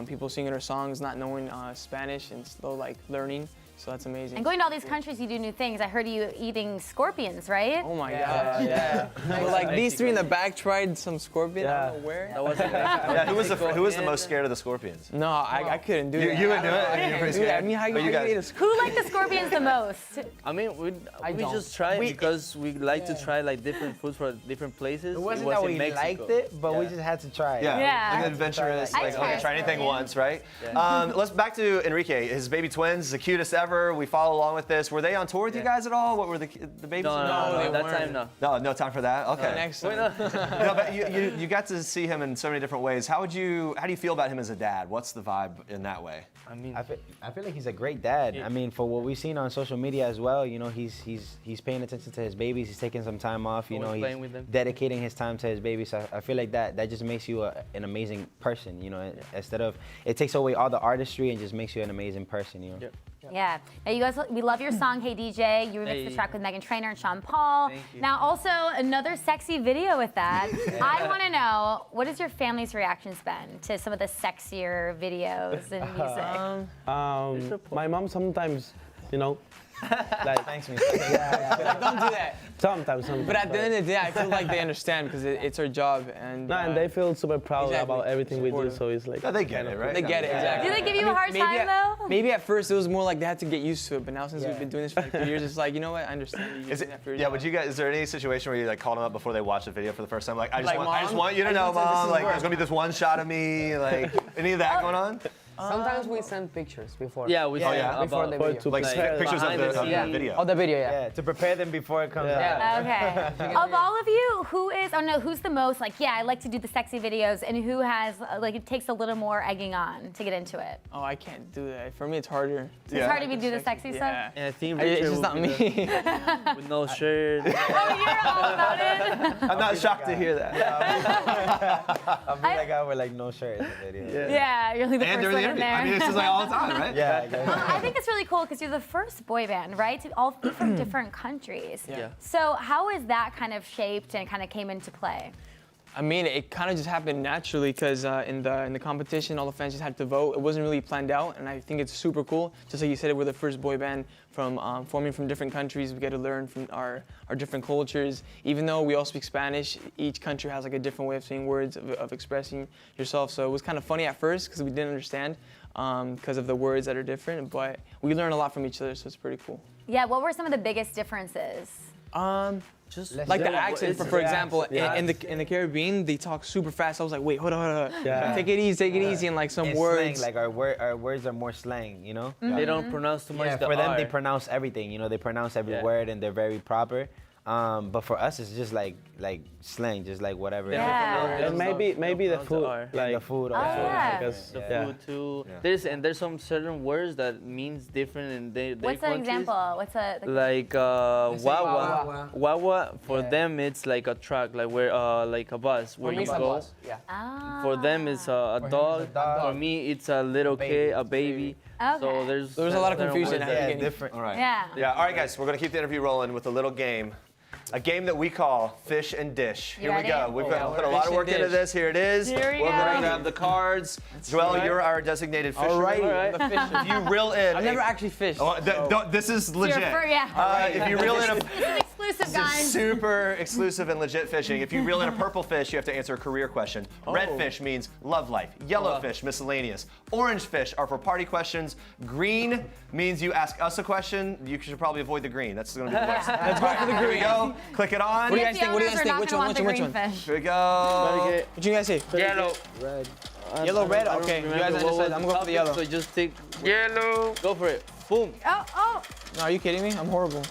people singing our songs, not knowing Spanish and still like learning. So that's amazing. And going to all these countries, you do new things. I heard you eating scorpions, right? Oh my gosh, yeah. Well, like these three in the back tried some scorpion. I don't know where. That was who was the most scared of the scorpions? No, I couldn't do that. You wouldn't do it? You're pretty scared? I mean, how you eat a scorpion? Who liked the scorpions the most? I mean, we just try because we like to try like different foods for different places. It wasn't that we liked it, but we just had to try it. Like adventurous, like try anything once, right? Let's back to Enrique. His baby twins, the cutest ever. We follow along with this. Were they on tour with you guys at all? What were the babies? No, that time no. No time for that. Okay. Next time. No, but you got to see him in so many different ways. How do you feel about him as a dad? What's the vibe in that way? I mean, I feel like he's a great dad. I mean, for what we've seen on social media as well, you know, he's paying attention to his babies. He's taking some time off. You know, he's dedicating his time to his babies. So I feel like that just makes you an amazing person. You know, instead of it takes away all the artistry and just makes you an amazing person. You know. Yeah. Now, you guys, we love your song, Hey DJ. You remixed the track with Meghan Trainor and Sean Paul. Thank you. Now, also another sexy video with that. I want to know, what has your family's reactions been to some of the sexier videos and music? My mom sometimes, you know, like, thanks me. Don't do that. Sometimes. But at the end of the day, I feel like they understand because it's our job, and and they feel super proud about everything we do. So it's like they get it, right? They get it, exactly. Do they give you a hard time though? Maybe at first it was more like they had to get used to it, but now since we've been doing this for like 3 years, it's like, you know what? I understand. Would you guys? Is there any situation where you like called them up before they watched the video for the first time? Like, I just want you to know, Mom. Like, there's gonna be this one shot of me. Like, any of that going on? Sometimes we send pictures before. Yeah, we send before the video. Like pictures of the video. Of the video, yeah. To prepare them before it comes out. Okay. Of all of you, who's the most like, yeah, I like to do the sexy videos, and who has like it takes a little more egging on to get into it? Oh, I can't do that. For me, it's harder. It's hard to do the sexy stuff? And I think it's just not me. With no shirt. Oh, you're all about it. I'm not shocked to hear that. I'll be like out with like no shirt in the video. Yeah, you're like the And first the interview. I mean, this is like all the time, right? Yeah. Well, I think it's really cool because you're the first boy band, right? To all be from different countries. Yeah. So how is that kind of shaped and kind of came into play? I mean, it kind of just happened naturally because in the competition, all the fans just had to vote. It wasn't really planned out, and I think it's super cool. Just like you said, we're the first boy band from forming from different countries. We get to learn from our different cultures. Even though we all speak Spanish, each country has like a different way of saying words, of expressing yourself. So it was kind of funny at first because we didn't understand because of the words that are different, but we learn a lot from each other, so it's pretty cool. Yeah, what were some of the biggest differences? Just like the accent, for example, in the Caribbean, they talk super fast. I was like, wait, hold on. Yeah. Take it easy, and like some It's words. slang, like our words are more slang, you know? They don't pronounce too much Yeah, the for them, R. they pronounce everything, you know? They pronounce every word and they're very proper. But for us, it's just like slang, just like whatever. Yeah. And maybe the food, like the food. Also. yeah. because The food too. There's some certain words that means different in their What's an countries. example? What's a Like wawa. Wawa for them it's like a truck, like where like a bus where you go. For them it's a dog. For me it's a little kid, a baby. Okay. So there's a lot of confusion. Yeah, different. All right. Yeah. Yeah. All right, guys. We're gonna keep the interview rolling with a little game. A game that we call Fish and Dish. Here we ready? go. We've put a lot of work into this. Here it is. Here we We're go. gonna grab the cards. Joel, you're our designated fisherman. All right. If you reel in, I've never actually fished. This is legit. If you reel in a This is exclusive, This is guys. super exclusive and legit fishing. If you reel in a purple fish, you have to answer a career question. Red fish means love life. Yellow fish, miscellaneous. Orange fish are for party questions. Green means you ask us a question. You should probably avoid the green. That's going to be the worst. Let's go for the Here we green. go. Click it on. What do you guys think? What do you guys think? Which one? Here we go. What do you guys say? Yellow. red. Yellow, red? Okay, you guys understand. I'm going to go for the yellow. So just take yellow. Go for it. Boom. Oh. No, are you kidding me? I'm horrible.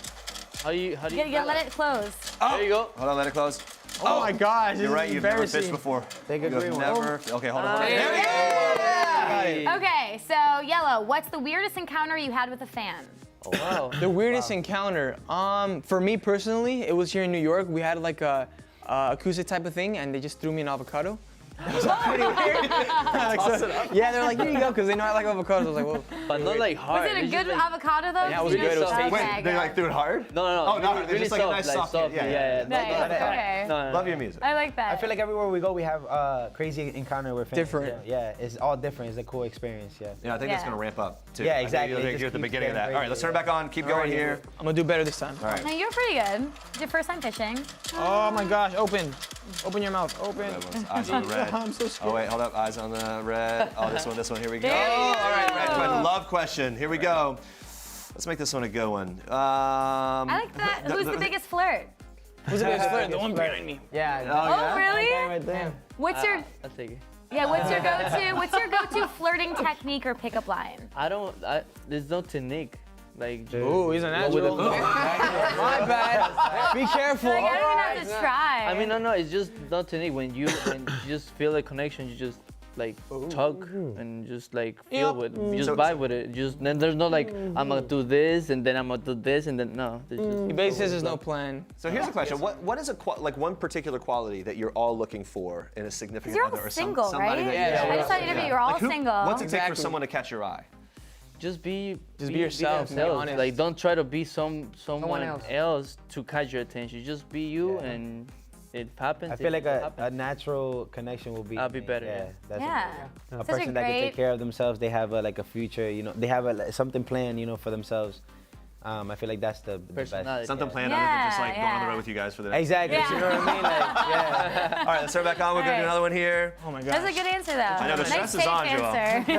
How do you? You gotta let it close. There you go. Hold on, let it close. Oh my gosh. You're right, you've never fished before. Take a green one. Okay, hold on. There we go. Okay, so Yellow, what's the weirdest encounter you had with a fan? Oh, wow. The weirdest encounter. For me personally, it was here in New York. We had like a acoustic type of thing, and they just threw me an avocado. That was pretty weird. Yeah, they're like, here you go, because they know I like avocados. I was like, well. But not like hard. Was it a It's good just like, avocado though? Yeah, it was good. It was tasty. Wait, they like threw it hard? No. Oh, no, they're really just like a nice soft. Yeah. Nice, okay. No. Love your music. I like that. I feel like everywhere we go, we have crazy encounter with fans. Different. Yeah, it's all different. It's a cool experience. Yeah. Yeah, I think that's going to ramp up, too. Yeah, I think exactly. You're It just at the keeps beginning of that. getting All right, let's turn it crazy. back on. Keep going here. I'm going to do better this time. All right. No, you're pretty good. It's your first time fishing. Oh my gosh, open. Open your mouth, open. Eyes on the red. I'm so scared. Oh, wait, hold up. Eyes on the red. Oh, this one. Here we go. There you All right, go. red question. Love question. Here we go. Let's make this one a good one. I like that. Who's the biggest flirt? Who's the biggest flirt? The one behind me. Yeah. Oh, really? Right there. What's your I'll take it. what's your go-to? What's your go-to flirting technique or pickup line? There's no technique. Like, Ooh, he's a natural. My bad. Be careful. Like, I don't even have to try. I mean, no, it's just not technique. When you just feel a connection, you just like tug and just like feel with, you just vibe with it. Then there's no like I'm gonna do this and then I'm gonna do this and then no. He basically says there's no plan. So here's a question. What is like one particular quality that you're all looking for in a significant You're other all or single, somebody right? that I just saw you interview. You're all Like, single. What's it take for Exactly. someone to catch your eye? Just be yourself, be honest. Like don't try to be someone else. else to catch your attention. Just be you and it happens. I feel like a natural connection will be. I'll be better, yeah. That's Yeah. a Such a person that can great- take care of themselves. They have a future. You know, they have something planned. You know, for themselves. I feel like that's the best. Personality. Something planned Yeah, other than just like going on the yeah. road with you guys for the next. Exactly. Yeah. You know what I mean? Like, yeah. All right, let's turn it back on. We're going to do All right. another one here. Oh my That's gosh. a good answer though. I know, the nice stress is safe on, Joel. answer.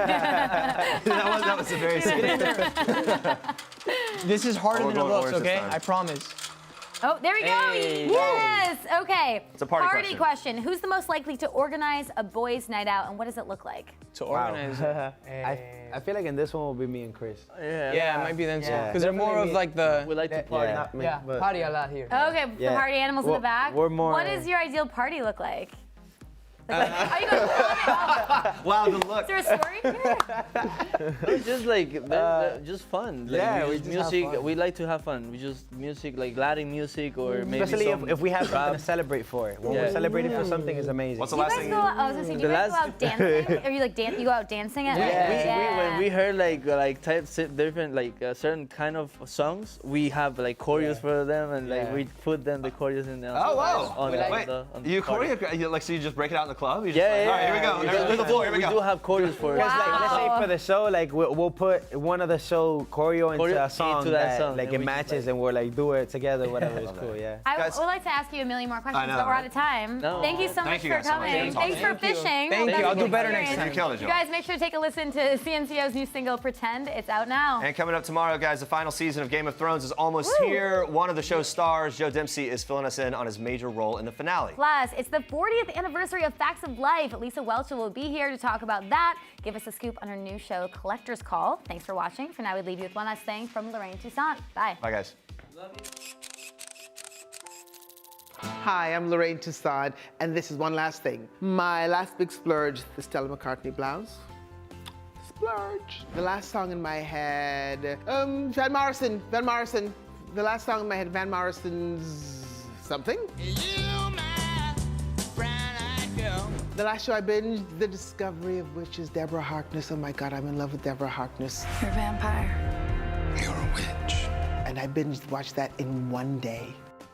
that was a very simple. This is harder Oh, we're than it going looks, orange this okay? time. I promise. Oh, there we go. Hey. Yes. Okay. It's a party question. Who's the most likely to organize a boys' night out, and what does it look like? To organize it. I feel like in this one will be me and Chris. Yeah, it might be them too. Yeah. Because they're more of like the. We like to party. Yeah. Not me, Yeah, but party a lot here. Okay, Yeah. the party animals in the back. we're more- What does your ideal party look like? Are you going to Wow, the look. Is there a story? It's just like just fun. Like, Yeah, we we just just have music. fun. We like to have fun. We just music like Latin music or maybe Especially some if we have something rap. to celebrate for. When Yeah. we're celebrating for something, it's amazing. What's the Do you last guys thing? go out, I was gonna say, do you The guys go last- out dancing? Are you like you go out dancing at night? When we heard like types different like certain kind of songs, we have like choreos for them and like we put them the choreos in there. Oh wow! On Wait, the you party. like so you just break it out in the club? You just Yeah, like, yeah. All right, here we go. Because There's the floor. Here we we go. do have choreos for. Because like, let's say for the show, like we'll put one of the show choreo into Choreo a song into that song, like and it we just, matches, and we're like do it together, whatever. It's cool, yeah. I would like to ask you a million more questions, I know, but we're right? out of time. No. Thank you so Thank much you for guys so much. coming. Thank Thanks you. for fishing. Thank That you. was I'll a do good better next experience. time. You killed it, You Joe. guys make sure to take a listen to CNCO's new single, Pretend. It's out now. And coming up tomorrow, guys, the final season of Game of Thrones is almost Woo. here. One of the show's stars, Joe Dempsey, is filling us in on his major role in the finale. Plus, it's the 40th anniversary of Facts of Life. Lisa Welch will be here to talk about that. Give us a scoop on her new show, Collector's Call. Thanks for watching. For now, we leave you with one last thing from Lorraine Toussaint. Bye. Bye, guys. Hi, I'm Lorraine Toussaint, and this is one last thing. My last big splurge, the Stella McCartney blouse. Splurge. The last song in my head, Van Morrison. The last song in my head, Van Morrison's something. The last show I binged, The Discovery of Which is Deborah Harkness. Oh my God, I'm in love with Deborah Harkness. You're a vampire. You're a witch. And I watched that in one day.